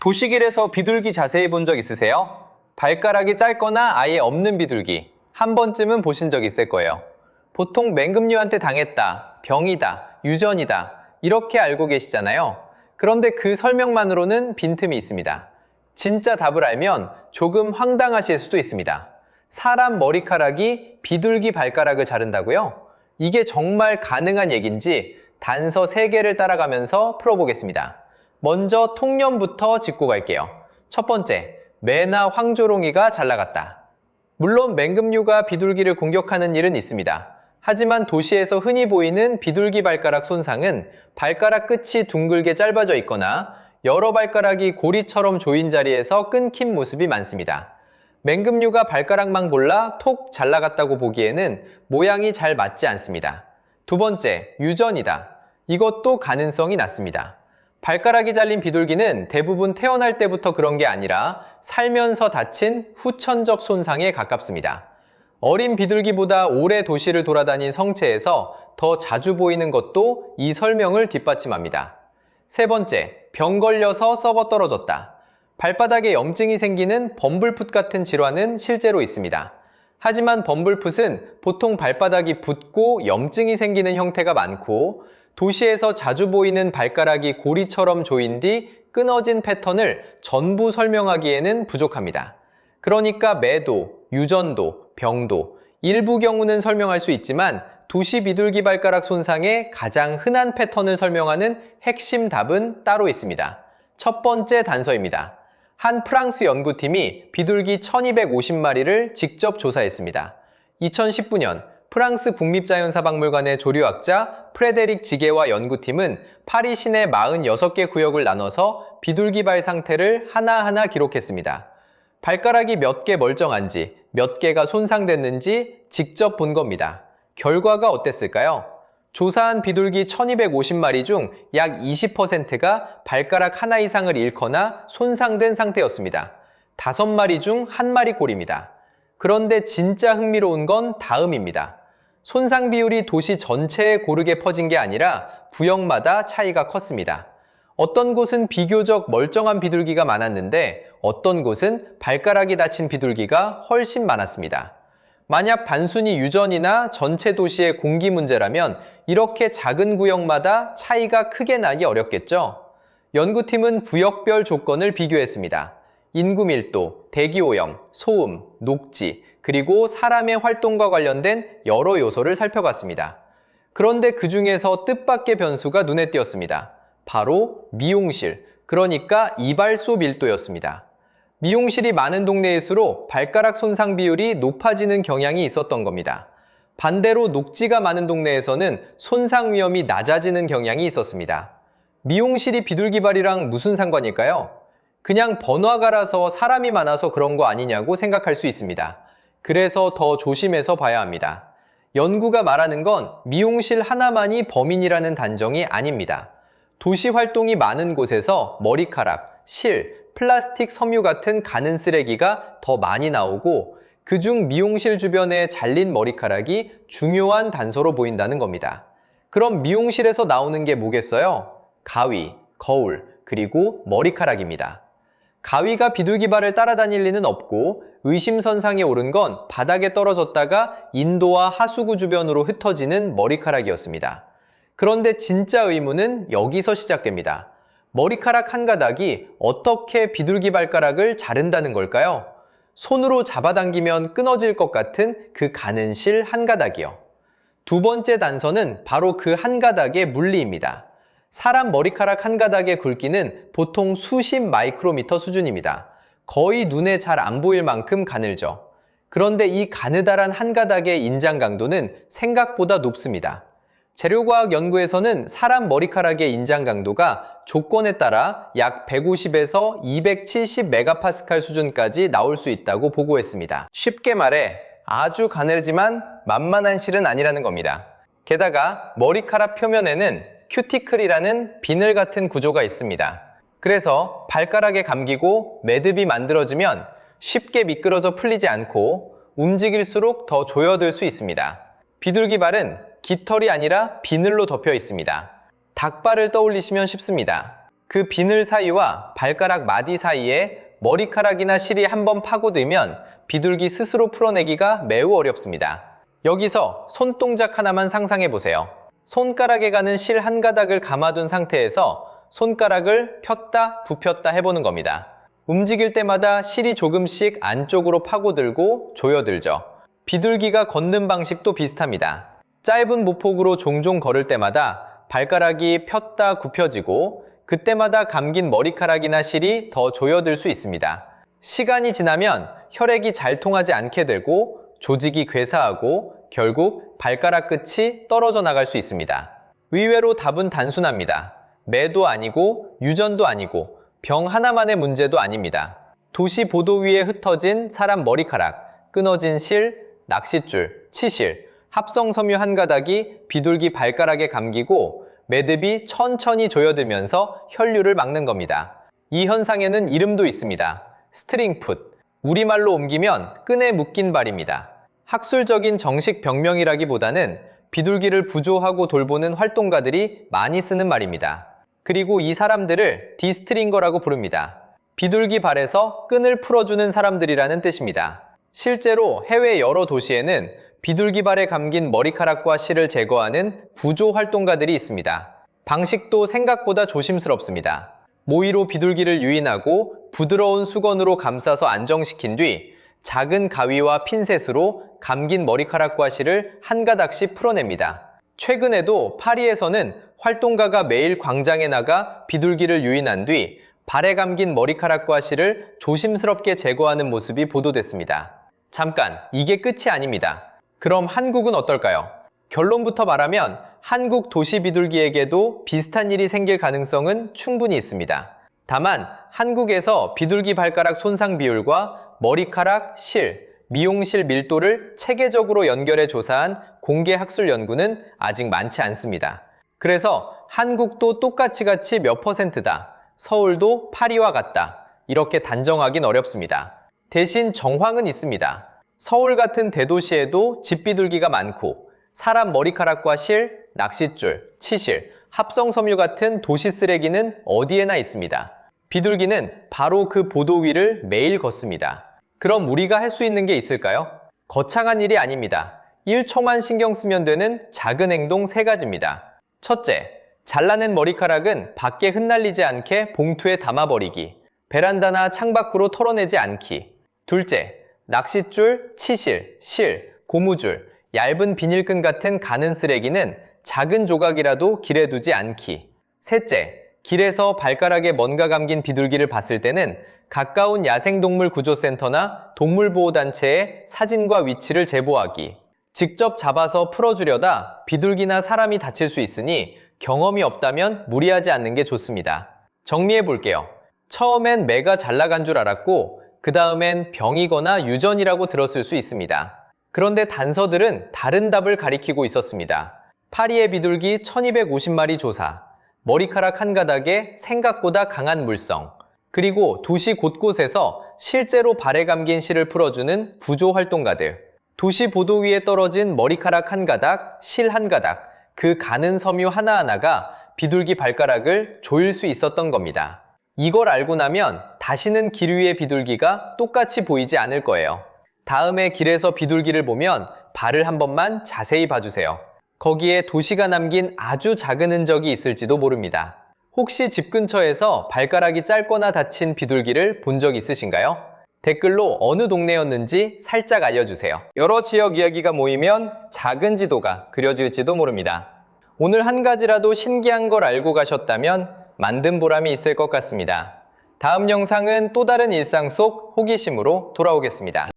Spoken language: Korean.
도시길에서 비둘기 자세히 본 적 있으세요? 발가락이 짧거나 아예 없는 비둘기, 한 번쯤은 보신 적 있을 거예요. 보통 맹금류한테 당했다, 병이다, 유전이다 이렇게 알고 계시잖아요. 그런데 그 설명만으로는 빈틈이 있습니다. 진짜 답을 알면 조금 황당하실 수도 있습니다. 사람 머리카락이 비둘기 발가락을 자른다고요? 이게 정말 가능한 얘기인지 단서 3개를 따라가면서 풀어보겠습니다. 먼저 통념부터 짚고 갈게요. 첫 번째, 매나 황조롱이가 잘 나갔다. 물론 맹금류가 비둘기를 공격하는 일은 있습니다. 하지만 도시에서 흔히 보이는 비둘기 발가락 손상은 발가락 끝이 둥글게 짧아져 있거나 여러 발가락이 고리처럼 조인 자리에서 끊긴 모습이 많습니다. 맹금류가 발가락만 골라 톡 잘 나갔다고 보기에는 모양이 잘 맞지 않습니다. 두 번째, 유전이다. 이것도 가능성이 낮습니다. 발가락이 잘린 비둘기는 대부분 태어날 때부터 그런 게 아니라 살면서 다친 후천적 손상에 가깝습니다. 어린 비둘기보다 오래 도시를 돌아다닌 성체에서 더 자주 보이는 것도 이 설명을 뒷받침합니다. 세 번째, 병 걸려서 썩어 떨어졌다. 발바닥에 염증이 생기는 범블풋 같은 질환은 실제로 있습니다. 하지만 범블풋은 보통 발바닥이 붓고 염증이 생기는 형태가 많고 도시에서 자주 보이는 발가락이 고리처럼 조인 뒤 끊어진 패턴을 전부 설명하기에는 부족합니다. 그러니까 매도, 유전도, 병도, 일부 경우는 설명할 수 있지만 도시 비둘기 발가락 손상의 가장 흔한 패턴을 설명하는 핵심 답은 따로 있습니다. 첫 번째 단서입니다. 한 프랑스 연구팀이 비둘기 1250마리를 직접 조사했습니다. 2019년 프랑스 국립자연사박물관의 조류학자 프레데릭 지게와 연구팀은 파리 시내 46개 구역을 나눠서 비둘기 발 상태를 하나하나 기록했습니다. 발가락이 몇 개 멀쩡한지, 몇 개가 손상됐는지 직접 본 겁니다. 결과가 어땠을까요? 조사한 비둘기 1250마리 중 약 20%가 발가락 하나 이상을 잃거나 손상된 상태였습니다. 5마리 중 1마리 꼴입니다. 그런데 진짜 흥미로운 건 다음입니다. 손상 비율이 도시 전체에 고르게 퍼진 게 아니라 구역마다 차이가 컸습니다. 어떤 곳은 비교적 멀쩡한 비둘기가 많았는데 어떤 곳은 발가락이 다친 비둘기가 훨씬 많았습니다. 만약 단순히 유전이나 전체 도시의 공기 문제라면 이렇게 작은 구역마다 차이가 크게 나기 어렵겠죠? 연구팀은 구역별 조건을 비교했습니다. 인구 밀도, 대기 오염, 소음, 녹지, 그리고 사람의 활동과 관련된 여러 요소를 살펴봤습니다. 그런데 그 중에서 뜻밖의 변수가 눈에 띄었습니다. 바로 미용실, 그러니까 이발소 밀도였습니다. 미용실이 많은 동네일수록 발가락 손상 비율이 높아지는 경향이 있었던 겁니다. 반대로 녹지가 많은 동네에서는 손상 위험이 낮아지는 경향이 있었습니다. 미용실이 비둘기발이랑 무슨 상관일까요? 그냥 번화가라서 사람이 많아서 그런 거 아니냐고 생각할 수 있습니다. 그래서 더 조심해서 봐야 합니다. 연구가 말하는 건 미용실 하나만이 범인이라는 단정이 아닙니다. 도시 활동이 많은 곳에서 머리카락, 실, 플라스틱 섬유 같은 가는 쓰레기가 더 많이 나오고 그중 미용실 주변에 잘린 머리카락이 중요한 단서로 보인다는 겁니다. 그럼 미용실에서 나오는 게 뭐겠어요? 가위, 거울, 그리고 머리카락입니다. 가위가 비둘기발을 따라다닐 리는 없고 의심선상에 오른 건 바닥에 떨어졌다가 인도와 하수구 주변으로 흩어지는 머리카락이었습니다. 그런데 진짜 의문은 여기서 시작됩니다. 머리카락 한 가닥이 어떻게 비둘기 발가락을 자른다는 걸까요? 손으로 잡아당기면 끊어질 것 같은 그 가는 실 한 가닥이요. 두 번째 단서는 바로 그 한 가닥의 물리입니다. 사람 머리카락 한 가닥의 굵기는 보통 수십 마이크로미터 수준입니다. 거의 눈에 잘 안 보일 만큼 가늘죠. 그런데 이 가느다란 한 가닥의 인장 강도는 생각보다 높습니다. 재료과학 연구에서는 사람 머리카락의 인장 강도가 조건에 따라 약 150에서 270 메가파스칼 수준까지 나올 수 있다고 보고했습니다. 쉽게 말해 아주 가늘지만 만만한 실은 아니라는 겁니다. 게다가 머리카락 표면에는 큐티클이라는 비늘 같은 구조가 있습니다. 그래서 발가락에 감기고 매듭이 만들어지면 쉽게 미끄러져 풀리지 않고 움직일수록 더 조여들 수 있습니다. 비둘기 발은 깃털이 아니라 비늘로 덮여 있습니다. 닭발을 떠올리시면 쉽습니다. 그 비늘 사이와 발가락 마디 사이에 머리카락이나 실이 한번 파고들면 비둘기 스스로 풀어내기가 매우 어렵습니다. 여기서 손동작 하나만 상상해 보세요. 손가락에 가는 실 한 가닥을 감아둔 상태에서 손가락을 폈다 굽혔다 해보는 겁니다. 움직일 때마다 실이 조금씩 안쪽으로 파고들고 조여들죠. 비둘기가 걷는 방식도 비슷합니다. 짧은 보폭으로 종종 걸을 때마다 발가락이 폈다 굽혀지고 그때마다 감긴 머리카락이나 실이 더 조여들 수 있습니다. 시간이 지나면 혈액이 잘 통하지 않게 되고 조직이 괴사하고 결국 발가락 끝이 떨어져 나갈 수 있습니다. 의외로 답은 단순합니다. 매도 아니고 유전도 아니고 병 하나만의 문제도 아닙니다. 도시 보도 위에 흩어진 사람 머리카락, 끊어진 실, 낚싯줄, 치실, 합성섬유 한 가닥이 비둘기 발가락에 감기고 매듭이 천천히 조여들면서 혈류를 막는 겁니다. 이 현상에는 이름도 있습니다. 스트링풋, 우리말로 옮기면 끈에 묶인 발입니다. 학술적인 정식 병명이라기보다는 비둘기를 부조하고 돌보는 활동가들이 많이 쓰는 말입니다. 그리고 이 사람들을 디스트링거라고 부릅니다. 비둘기 발에서 끈을 풀어주는 사람들이라는 뜻입니다. 실제로 해외 여러 도시에는 비둘기 발에 감긴 머리카락과 실을 제거하는 구조 활동가들이 있습니다. 방식도 생각보다 조심스럽습니다. 모이로 비둘기를 유인하고 부드러운 수건으로 감싸서 안정시킨 뒤 작은 가위와 핀셋으로 감긴 머리카락과 실을 한 가닥씩 풀어냅니다. 최근에도 파리에서는 활동가가 매일 광장에 나가 비둘기를 유인한 뒤 발에 감긴 머리카락과 실을 조심스럽게 제거하는 모습이 보도됐습니다. 잠깐, 이게 끝이 아닙니다. 그럼 한국은 어떨까요? 결론부터 말하면 한국 도시 비둘기에게도 비슷한 일이 생길 가능성은 충분히 있습니다. 다만 한국에서 비둘기 발가락 손상 비율과 머리카락, 실, 미용실 밀도를 체계적으로 연결해 조사한 공개 학술 연구는 아직 많지 않습니다. 그래서 한국도 똑같이 몇 %다, 서울도 파리와 같다, 이렇게 단정하긴 어렵습니다. 대신 정황은 있습니다. 서울 같은 대도시에도 집비둘기가 많고 사람 머리카락과 실, 낚싯줄, 치실, 합성섬유 같은 도시 쓰레기는 어디에나 있습니다. 비둘기는 바로 그 보도 위를 매일 걷습니다. 그럼 우리가 할 수 있는 게 있을까요? 거창한 일이 아닙니다. 1초만 신경 쓰면 되는 작은 행동 3가지입니다. 첫째, 잘라낸 머리카락은 밖에 흩날리지 않게 봉투에 담아버리기. 베란다나 창밖으로 털어내지 않기. 둘째, 낚싯줄, 치실, 실, 고무줄, 얇은 비닐끈 같은 가는 쓰레기는 작은 조각이라도 길에 두지 않기. 셋째, 길에서 발가락에 뭔가 감긴 비둘기를 봤을 때는 가까운 야생동물 구조센터나 동물보호단체에 사진과 위치를 제보하기. 직접 잡아서 풀어주려다 비둘기나 사람이 다칠 수 있으니 경험이 없다면 무리하지 않는 게 좋습니다. 정리해 볼게요. 처음엔 매가 잘 나간 줄 알았고 그 다음엔 병이거나 유전이라고 들었을 수 있습니다. 그런데 단서들은 다른 답을 가리키고 있었습니다. 파리의 비둘기 1250마리 조사, 머리카락 한 가닥에 생각보다 강한 물성, 그리고 도시 곳곳에서 실제로 발에 감긴 실을 풀어주는 구조 활동가들, 도시 보도 위에 떨어진 머리카락 한 가닥, 실 한 가닥, 그 가는 섬유 하나하나가 비둘기 발가락을 조일 수 있었던 겁니다. 이걸 알고 나면 다시는 길 위의 비둘기가 똑같이 보이지 않을 거예요. 다음에 길에서 비둘기를 보면 발을 한 번만 자세히 봐주세요. 거기에 도시가 남긴 아주 작은 흔적이 있을지도 모릅니다. 혹시 집 근처에서 발가락이 짧거나 다친 비둘기를 본 적 있으신가요? 댓글로 어느 동네였는지 살짝 알려주세요. 여러 지역 이야기가 모이면 작은 지도가 그려질지도 모릅니다. 오늘 한 가지라도 신기한 걸 알고 가셨다면 만든 보람이 있을 것 같습니다. 다음 영상은 또 다른 일상 속 호기심으로 돌아오겠습니다.